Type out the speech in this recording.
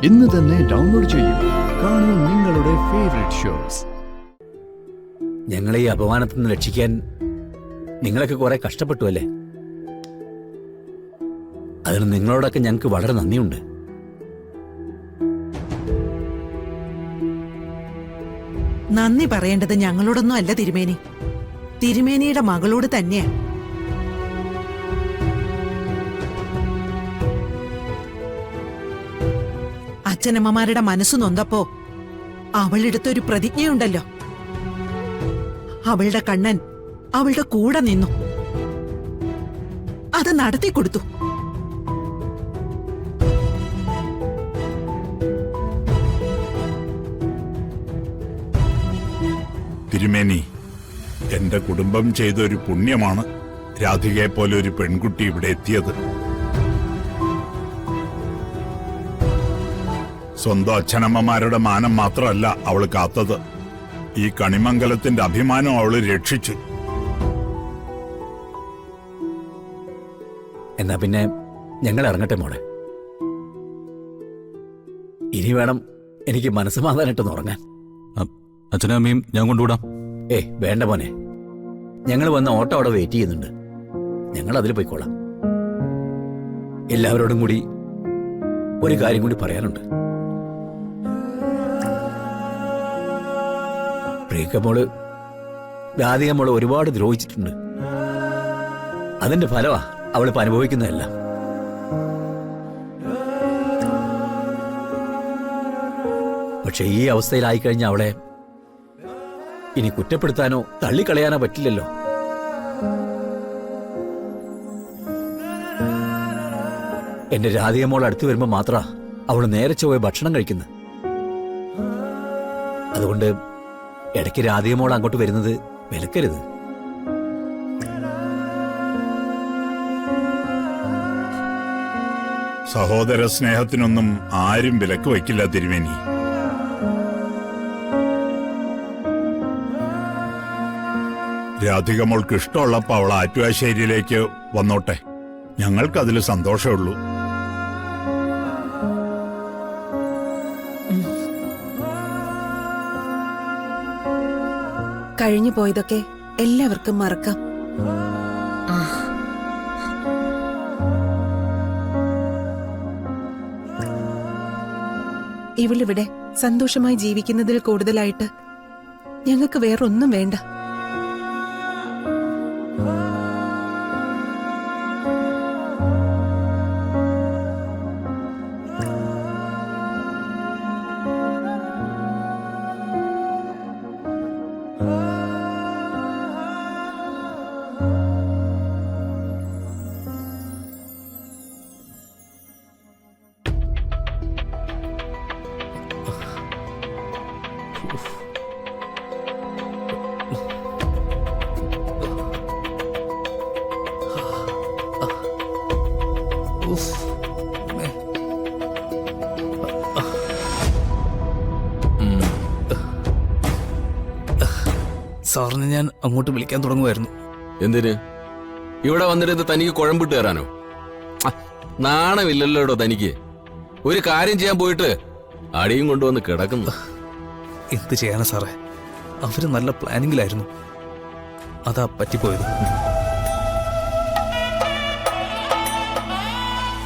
ഇന്ന് തന്നെ ഡൗൺലോഡ് ചെയ്യൂ. കാണൂ നിങ്ങളുടെ ഫേവറേറ്റ് ഷോസ്. ഞങ്ങളെ ഈ അപമാനത്തിൽ നിന്ന് രക്ഷിക്കാൻ നിങ്ങളൊക്കെ കുറെ കഷ്ടപ്പെട്ടു അല്ലേ? അതിന് നിങ്ങളോടൊക്കെ ഞങ്ങൾക്ക് വളരെ നന്ദിയുണ്ട്. നന്ദി പറയേണ്ടത് ഞങ്ങളോടൊന്നും അല്ല തിരുമേനി, തിരുമേനിയുടെ മകളോട് തന്നെയാ. അച്ഛനമ്മമാരുടെ മനസ്സ് നൊന്തപ്പോ അവളെടുത്തൊരു പ്രതിജ്ഞയുണ്ടല്ലോ, അവളുടെ കണ്ണൻ അവളുടെ കൂടെ നിന്നു, അത് നടത്തിക്കൊടുത്തു. തിരുമേനി, എന്റെ കുടുംബം ചെയ്ത ഒരു പുണ്യമാണ് രാധികയെ പോലെ ഒരു പെൺകുട്ടി ഇവിടെ എത്തിയത്. സ്വന്തം അച്ഛനമ്മമാരുടെ മാനം മാത്രമല്ല അവള് കാത്തത്, ഈ കണിമംഗലത്തിന്റെ അഭിമാനം അവള് രക്ഷിച്ചു. എന്നാ പിന്നെ ഞങ്ങൾ ഇറങ്ങട്ടെ മോളെ. ഇനി വേണം എനിക്ക് മനസ്സമാധാനായിട്ടൊന്ന് ഉറങ്ങാൻ. അച്ഛനും അമ്മയും ഞാൻ കൊണ്ടുവിടാം. വേണ്ട മോനെ, ഞങ്ങൾ വന്ന ഓട്ടോ അവിടെ വെയിറ്റ് ചെയ്യുന്നുണ്ട്. ഞങ്ങൾ അതിൽ പോയിക്കോളാം. എല്ലാവരോടും കൂടി ഒരു കാര്യം കൂടി പറയാനുണ്ട്. പ്രിയക്കമോള് രാധികമോള് ഒരുപാട് ദ്രോഹിച്ചിട്ടുണ്ട്. അതിന്റെ ഫലമാ അവളിപ്പോ അനുഭവിക്കുന്നതല്ല. പക്ഷെ ഈ അവസ്ഥയിലായിക്കഴിഞ്ഞ അവളെ ഇനി കുറ്റപ്പെടുത്താനോ തള്ളിക്കളയാനോ പറ്റില്ലല്ലോ. എന്റെ രാധികമോൾ അടുത്ത് വരുമ്പോ മാത്രാ അവള് നേരെ ചൊവ്വേ ഭക്ഷണം കഴിക്കുന്നത്. അതുകൊണ്ട് ഇടയ്ക്ക് രാധികമോൾ അങ്ങോട്ട് വരുന്നത് വിലക്കരുത്. സഹോദര സ്നേഹത്തിനൊന്നും ആരും വിലക്ക് വയ്ക്കില്ല തിരുമേനി. രാധിക മോൾക്ക് ഇഷ്ടമുള്ളപ്പോ അവൾ ആറ്റുവാശ്ശേരിയിലേക്ക് വന്നോട്ടെ, ഞങ്ങൾക്കതിൽ സന്തോഷമുള്ളൂ. കഴിഞ്ഞു പോയതൊക്കെ എല്ലാവർക്കും മറക്കാം. ഇവളിവിടെ സന്തോഷമായി ജീവിക്കുന്നതിൽ കൂടുതലായിട്ട് ഞങ്ങൾക്ക് വേറൊന്നും വേണ്ട. സാറിനെ ഞാൻ അങ്ങോട്ട് വിളിക്കാൻ തുടങ്ങുമായിരുന്നു. എന്തിന്? ഇവിടെ വന്നിട്ട് തനിക്ക് കുഴമ്പിട്ട് കയറാനോ? നാണമില്ലല്ലോടോ തനിക്ക്. ഒരു കാര്യം ചെയ്യാൻ പോയിട്ട് അടിയും കൊണ്ടുവന്ന് കിടക്കുന്നു. എന്ത് ചെയ്യാനാ സാറേ, അവര് നല്ല പ്ലാനിങ്ങിലായിരുന്നു, അതാ പറ്റിപ്പോയത്.